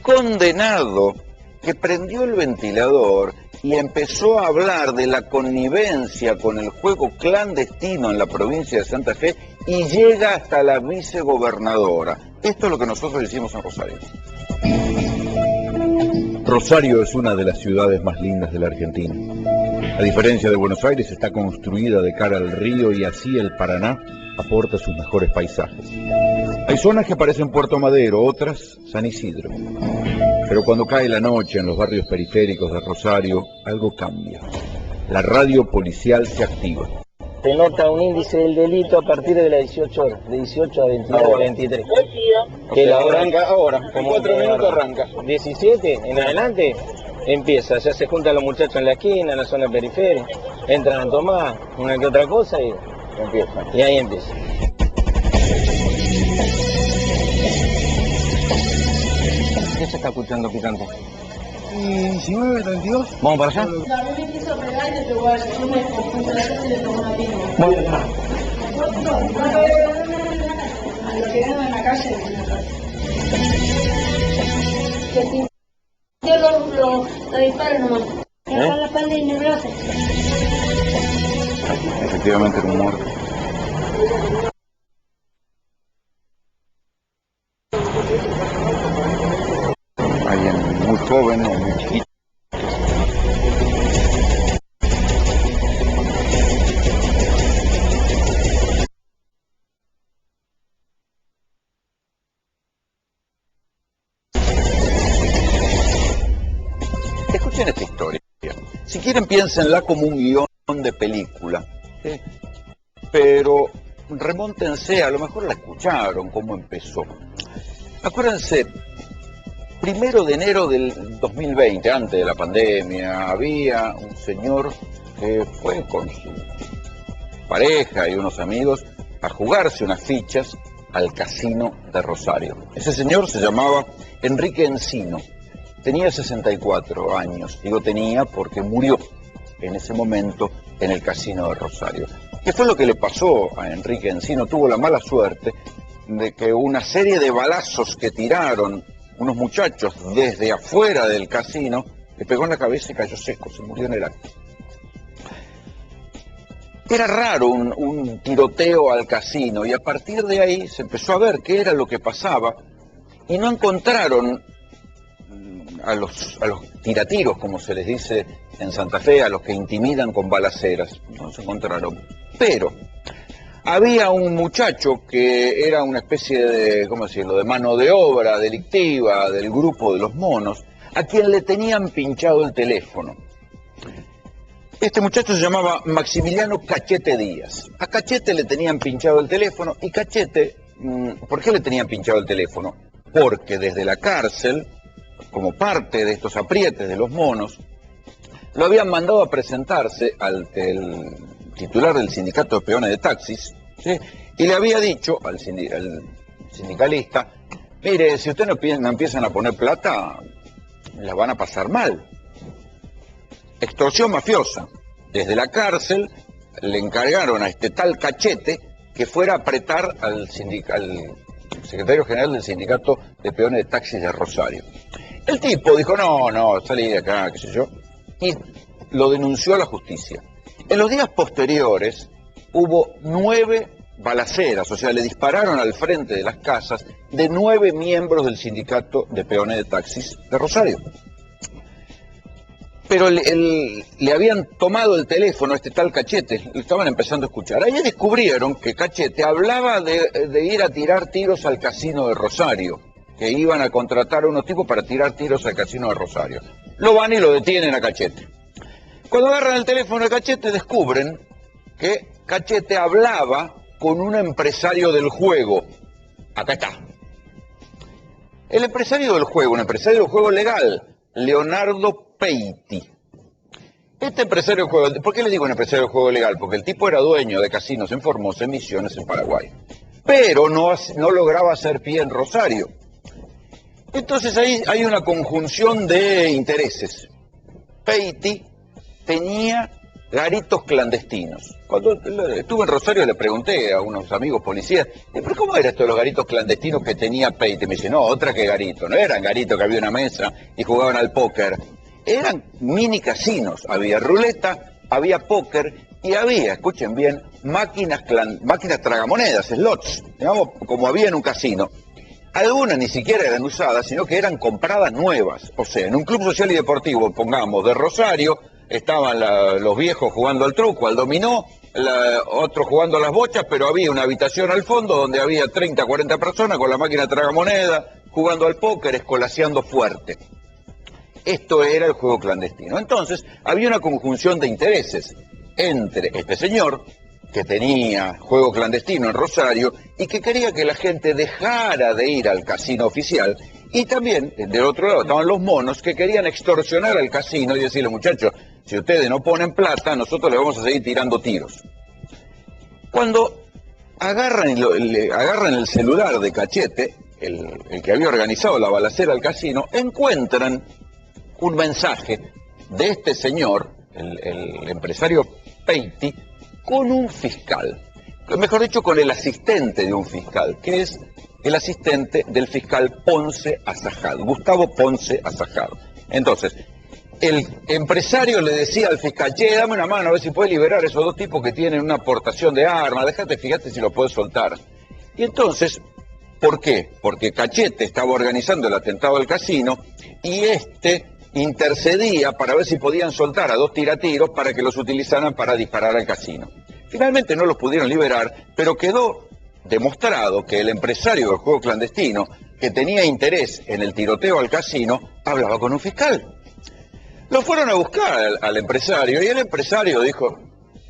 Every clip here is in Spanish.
condenado que prendió el ventilador y empezó a hablar de la connivencia con el juego clandestino en la provincia de Santa Fe y llega hasta la vicegobernadora. Esto es lo que nosotros hicimos en Rosario. Rosario es una de las ciudades más lindas de la Argentina. A diferencia de Buenos Aires, está construida de cara al río y así el Paraná aporta sus mejores paisajes. Hay zonas que parecen Puerto Madero, otras San Isidro. Pero cuando cae la noche en los barrios periféricos de Rosario, algo cambia. La radio policial se activa. Se nota un índice del delito a partir de las 18 horas, de 18 a 29, 23. Que la hora arranca ahora, como 4 minutos arranca. 17 en adelante empieza, ya se juntan los muchachos en la esquina, en la zona periférica, entran a tomar una que otra cosa y empieza. Y ahí empieza. ¿Qué se está escuchando picante? 19, 32. ¿Vamos para allá? No, no me quiso pegar y te voy a decir, yo me confundo la casa y le tomo una pino. Bueno, A lo que vengo en la calle, en la casa. Que si yo lo disparo nomás. Me agarra la espalda y me brazo. Efectivamente, era un muerto. Alguien muy joven o muy chiquito. Escuchen esta historia. Si quieren, piénsenla como un guión de película. ¿Sí? Pero remóntense, a lo mejor la escucharon, cómo empezó. Acuérdense, 1 de enero del 2020, antes de la pandemia, había un señor que fue con su pareja y unos amigos a jugarse unas fichas al casino de Rosario. Ese señor se llamaba Enrique Encino, tenía 64 años, digo tenía porque murió en ese momento en el casino de Rosario. ¿Qué fue lo que le pasó a Enrique Encino? Tuvo la mala suerte de que una serie de balazos que tiraron unos muchachos desde afuera del casino le pegó en la cabeza y cayó seco, se murió en el acto. Era raro un tiroteo al casino y a partir de ahí se empezó a ver qué era lo que pasaba y no encontraron a los tiratiros, como se les dice en Santa Fe, a los que intimidan con balaceras, no se encontraron. Pero había un muchacho que era una especie de, ¿cómo decirlo?, de mano de obra delictiva del grupo de los monos, a quien le tenían pinchado el teléfono. Este muchacho se llamaba Maximiliano Cachete Díaz. A Cachete le tenían pinchado el teléfono y Cachete, ¿por qué le tenían pinchado el teléfono? Porque desde la cárcel, como parte de estos aprietes de los monos, lo habían mandado a presentarse al titular del sindicato de peones de taxis, ¿sí? Y le había dicho al sindicalista, mire, si ustedes no empiezan a poner plata, la van a pasar mal. Extorsión mafiosa. Desde la cárcel le encargaron a este tal Cachete que fuera a apretar al secretario general del sindicato de peones de taxis de Rosario. El tipo dijo, no, salí de acá, qué sé yo, y lo denunció a la justicia. En los días posteriores hubo 9 balaceras, o sea, le dispararon al frente de las casas de 9 miembros del sindicato de peones de taxis de Rosario. Pero le habían tomado el teléfono a este tal Cachete, lo estaban empezando a escuchar. Ahí descubrieron que Cachete hablaba de ir a tirar tiros al casino de Rosario, que iban a contratar a unos tipos para tirar tiros al casino de Rosario. Lo van y lo detienen a Cachete. Cuando agarran el teléfono de Cachete descubren que Cachete hablaba con un empresario del juego. Acá está. El empresario del juego, un empresario del juego legal, Leonardo Peiti. Este empresario del juego, ¿por qué le digo un empresario del juego legal? Porque el tipo era dueño de casinos en Formosa, en Misiones, en Paraguay. Pero no lograba hacer pie en Rosario. Entonces ahí hay una conjunción de intereses. Peiti tenía garitos clandestinos. Cuando estuve en Rosario le pregunté a unos amigos policías, ¿pero cómo era esto de los garitos clandestinos que tenía Peite? Me dice, no, otra que garito, no eran garitos que había una mesa y jugaban al póker, eran mini casinos, había ruleta, había póker y había, escuchen bien, máquinas tragamonedas, slots, digamos, como había en un casino. Algunas ni siquiera eran usadas, sino que eran compradas nuevas. O sea, en un club social y deportivo, pongamos, de Rosario, estaban los viejos jugando al truco, al dominó, otros jugando a las bochas, pero había una habitación al fondo donde había 30, 40 personas con la máquina tragamoneda, jugando al póker, escolaseando fuerte. Esto era el juego clandestino. Entonces, había una conjunción de intereses entre este señor, que tenía juego clandestino en Rosario y que quería que la gente dejara de ir al casino oficial, y también del otro lado estaban los monos que querían extorsionar al casino y decirle, muchachos, si ustedes no ponen plata, nosotros le vamos a seguir tirando tiros. Cuando agarran el celular de Cachete, el que había organizado la balacera al casino, encuentran un mensaje de este señor, el empresario Peiti, con un fiscal, mejor dicho, con el asistente de un fiscal, que es el asistente del fiscal Ponce Azajad, Gustavo Ponce Azajad. Entonces, el empresario le decía al fiscal, che, dame una mano a ver si puedes liberar a esos dos tipos que tienen una aportación de armas, fíjate si lo puedes soltar. Y entonces, ¿por qué? Porque Cachete estaba organizando el atentado al casino y intercedía para ver si podían soltar a dos tiratiros para que los utilizaran para disparar al casino. Finalmente no los pudieron liberar, pero quedó demostrado que el empresario del juego clandestino, que tenía interés en el tiroteo al casino, hablaba con un fiscal. Lo fueron a buscar al empresario y el empresario dijo,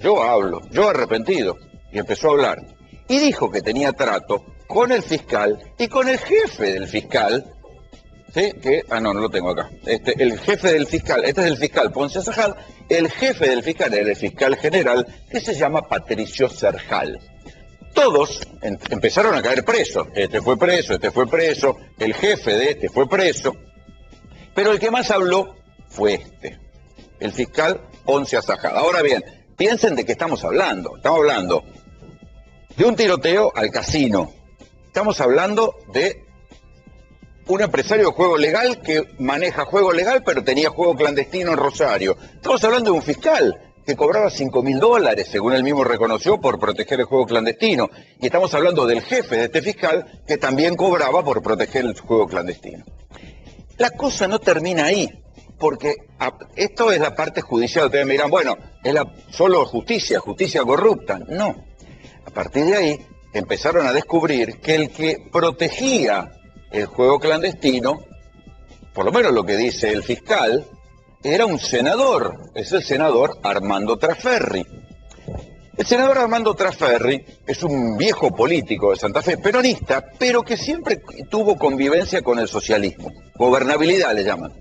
yo hablo, yo arrepentido, y empezó a hablar. Y dijo que tenía trato con el fiscal y con el jefe del fiscal, ¿sí? No lo tengo acá. El jefe del fiscal, este es el fiscal Ponce Azajad, el jefe del fiscal era el fiscal general, que se llama Patricio Serjal. Todos empezaron a caer presos. Este fue preso, el jefe de este fue preso, pero el que más habló fue el fiscal Ponce Azajad. Ahora bien, piensen de qué estamos hablando. Estamos hablando de un tiroteo al casino. Estamos hablando de un empresario de juego legal que maneja juego legal, pero tenía juego clandestino en Rosario. Estamos hablando de un fiscal que cobraba $5.000, según él mismo reconoció, por proteger el juego clandestino. Y estamos hablando del jefe de este fiscal, que también cobraba por proteger el juego clandestino. La cosa no termina ahí, porque esto es la parte judicial. Ustedes me dirán, bueno, es solo justicia corrupta. No. A partir de ahí empezaron a descubrir que el que protegía el juego clandestino, por lo menos lo que dice el fiscal, era un senador, es el senador Armando Trasferri. El senador Armando Trasferri es un viejo político de Santa Fe, peronista, pero que siempre tuvo convivencia con el socialismo, gobernabilidad le llaman.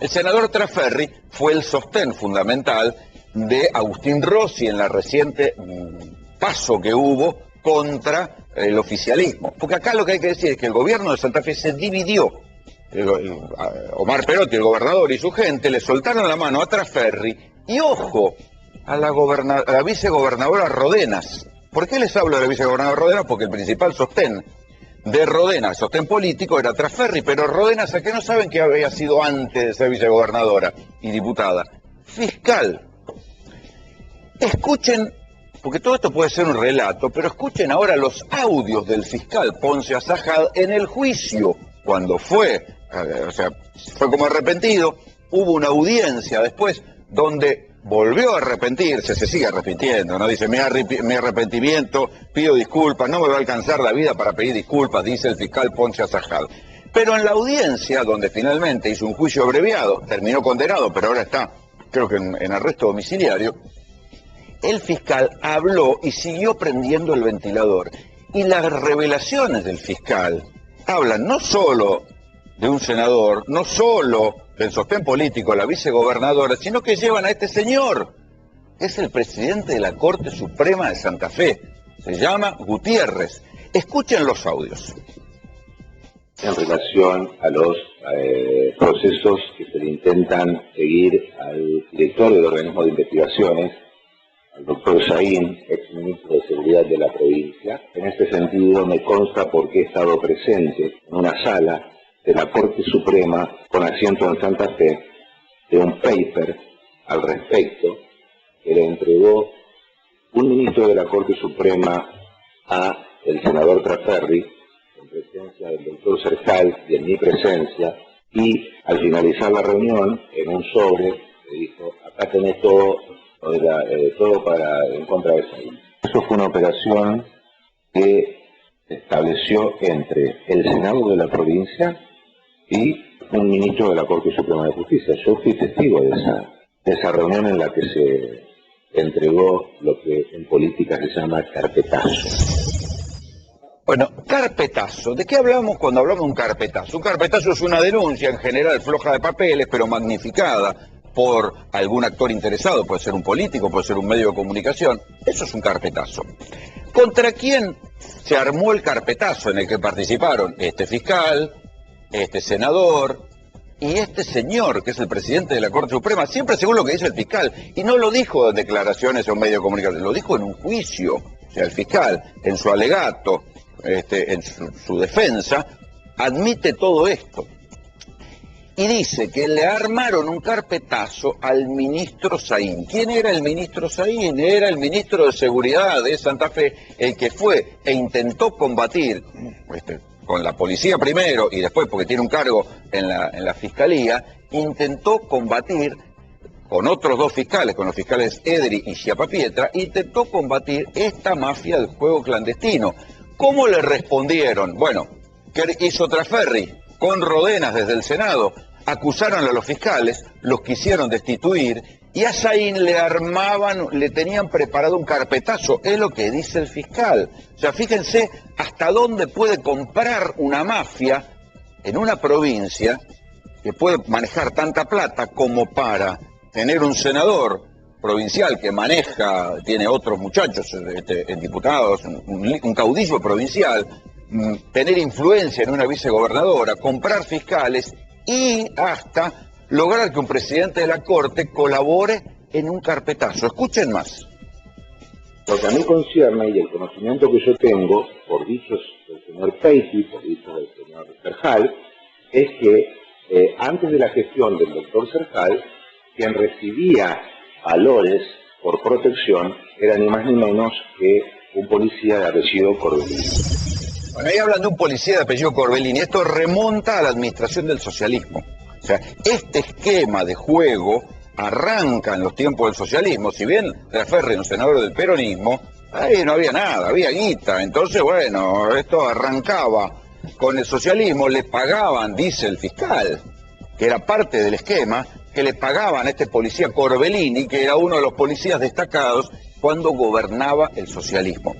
El senador Trasferri fue el sostén fundamental de Agustín Rossi en la reciente paso que hubo contra el oficialismo. Porque acá lo que hay que decir es que el gobierno de Santa Fe se dividió. Omar Perotti, el gobernador, y su gente le soltaron la mano a Trasferri y ojo a la vicegobernadora Rodenas. ¿Por qué les hablo de la vicegobernadora Rodenas? Porque el principal sostén de Rodenas, sostén político, era Trasferri, pero Rodenas, ¿a qué no saben que había sido antes de ser vicegobernadora y diputada? Fiscal. Escuchen, porque todo esto puede ser un relato, pero escuchen ahora los audios del fiscal Ponce Azajad en el juicio, cuando fue como arrepentido. Hubo una audiencia después donde volvió a arrepentirse, se sigue arrepintiendo, ¿no? Dice, mi arrepentimiento, pido disculpas, no me va a alcanzar la vida para pedir disculpas, dice el fiscal Ponce Azajad. Pero en la audiencia, donde finalmente hizo un juicio abreviado, terminó condenado, pero ahora está, creo que en arresto domiciliario, el fiscal habló y siguió prendiendo el ventilador. Y las revelaciones del fiscal hablan no solo de un senador, no solo del sostén político, la vicegobernadora, sino que llevan a este señor. Es el presidente de la Corte Suprema de Santa Fe. Se llama Gutiérrez. Escuchen los audios. en relación a los procesos que se le intentan seguir al director del organismo de investigaciones, al doctor Saín, ex ministro de Seguridad de la provincia. En este sentido me consta porque he estado presente en una sala de la Corte Suprema con asiento en Santa Fe de un paper al respecto que le entregó un ministro de la Corte Suprema a el senador Traferri, en presencia del doctor Cercal y en mi presencia, y al finalizar la reunión, en un sobre, le dijo, acá tenés todo, todo en contra de Saín. Eso fue una operación que se estableció entre el Senado de la provincia y un ministro de la Corte Suprema de Justicia. Yo fui testigo de esa reunión en la que se entregó lo que en política se llama carpetazo. Bueno, carpetazo. ¿De qué hablamos cuando hablamos de un carpetazo? Un carpetazo es una denuncia, en general floja de papeles, pero magnificada por algún actor interesado. Puede ser un político, puede ser un medio de comunicación. Eso es un carpetazo. ¿Contra quién se armó el carpetazo en el que participaron este fiscal, este senador y este señor, que es el presidente de la Corte Suprema? Siempre según lo que dice el fiscal. Y no lo dijo en declaraciones a un medio de comunicación, lo dijo en un juicio. O sea, el fiscal, en su alegato, en su defensa, admite todo esto y dice que le armaron un carpetazo al ministro Saín. ¿Quién era el ministro Saín? Era el ministro de Seguridad de Santa Fe, el que fue e intentó combatir con la policía primero y después, porque tiene un cargo en la fiscalía, intentó combatir con otros dos fiscales, con los fiscales Edri y Chiapapietra, intentó combatir esta mafia del juego clandestino. ¿Cómo le respondieron? Bueno, ¿qué hizo Traferri? Con Rodenas desde el Senado, acusaron a los fiscales, los quisieron destituir y a Saín le tenían preparado un carpetazo, es lo que dice el fiscal. O sea, fíjense hasta dónde puede comprar una mafia en una provincia que puede manejar tanta plata como para tener un senador provincial que tiene otros muchachos, diputados, un caudillo provincial, tener influencia en una vicegobernadora, comprar fiscales y hasta lograr que un presidente de la Corte colabore en un carpetazo. Escuchen más. Lo que a mí concierne y el conocimiento que yo tengo, por dichos del señor Peiti, por dichos del señor Cercal, es que antes de la gestión del doctor Cercal, quien recibía valores por protección era ni más ni menos que un policía de apellido Corbellini. Bueno, ahí hablan de un policía de apellido Corbellini. Esto remonta a la administración del socialismo. O sea, este esquema de juego arranca en los tiempos del socialismo. Si bien Traferri era un senador del peronismo, ahí no había nada, había guita. Entonces, bueno, esto arrancaba con el socialismo, le pagaban, dice el fiscal, que era parte del esquema, que le pagaban a este policía Corbellini, que era uno de los policías destacados cuando gobernaba el socialismo.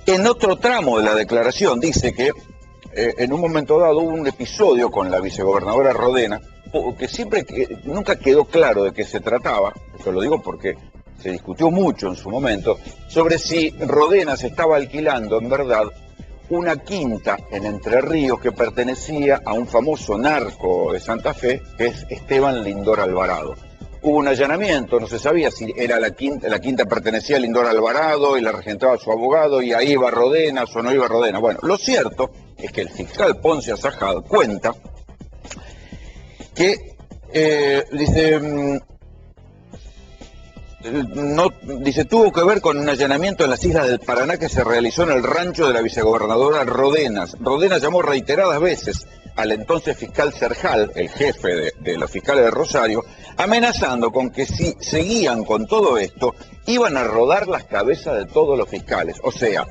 En otro tramo de la declaración dice que en un momento dado hubo un episodio con la vicegobernadora Rodena, que nunca quedó claro de qué se trataba, esto lo digo porque se discutió mucho en su momento, sobre si Rodena se estaba alquilando en verdad una quinta en Entre Ríos que pertenecía a un famoso narco de Santa Fe, que es Esteban Lindor Alvarado. Hubo un allanamiento, no se sabía si era la quinta pertenecía a Lindor Alvarado y la regentaba su abogado y ahí iba Rodenas o no iba Rodenas. Bueno, lo cierto es que el fiscal Ponce Azajad cuenta que, tuvo que ver con un allanamiento en las islas del Paraná que se realizó en el rancho de la vicegobernadora Rodenas. Rodenas llamó reiteradas veces al entonces fiscal Cercal, el jefe de los fiscales de Rosario, amenazando con que si seguían con todo esto, iban a rodar las cabezas de todos los fiscales. O sea,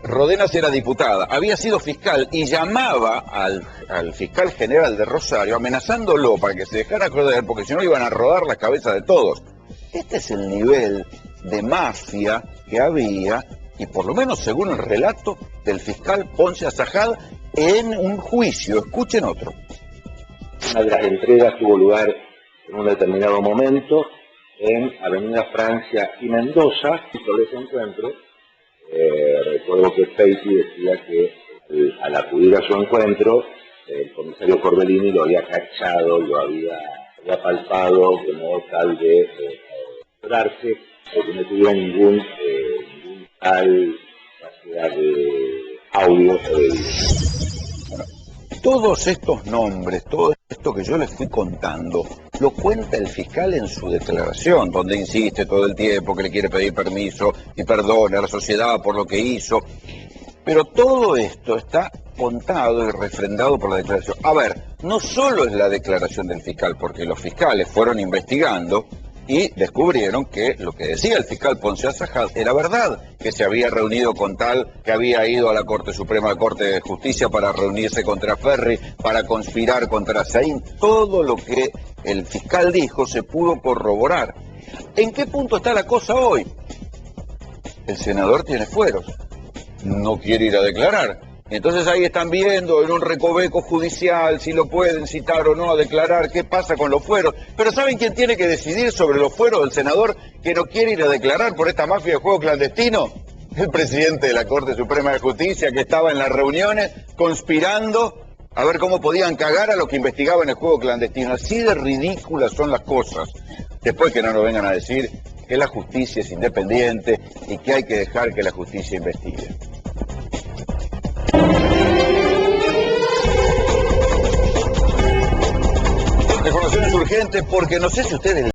Rodenas era diputada, había sido fiscal y llamaba al fiscal general de Rosario amenazándolo para que se dejara joder, porque si no iban a rodar las cabezas de todos. Este es el nivel de mafia que había, y por lo menos según el relato del fiscal Ponce Azajad en un juicio. Escuchen otro. Una de las entregas tuvo lugar en un determinado momento en Avenida Francia y Mendoza, y sobre ese encuentro, recuerdo que Peiti decía que al acudir a su encuentro el comisario Corbellini lo había cachado, lo había palpado de modo tal de asegurarse de que no tuviera ningún tal capacidad de audio o de video. Todos estos nombres, todo esto que yo les fui contando, lo cuenta el fiscal en su declaración, donde insiste todo el tiempo que le quiere pedir permiso y perdone a la sociedad por lo que hizo. Pero todo esto está contado y refrendado por la declaración. A ver, no solo es la declaración del fiscal, porque los fiscales fueron investigando y descubrieron que lo que decía el fiscal Ponce Azajad era verdad, que se había reunido con tal, que había ido a la Corte Suprema de Justicia para reunirse contra Ferri, para conspirar contra Saín. Todo lo que el fiscal dijo se pudo corroborar. ¿En qué punto está la cosa hoy? El senador tiene fueros, no quiere ir a declarar. Entonces ahí están viendo en un recoveco judicial si lo pueden citar o no a declarar, qué pasa con los fueros. Pero ¿saben quién tiene que decidir sobre los fueros del senador que no quiere ir a declarar por esta mafia de juego clandestino? El presidente de la Corte Suprema de Justicia, que estaba en las reuniones conspirando a ver cómo podían cagar a los que investigaban el juego clandestino. Así de ridículas son las cosas. Después que no nos vengan a decir que la justicia es independiente y que hay que dejar que la justicia investigue. La información es urgente porque no sé si ustedes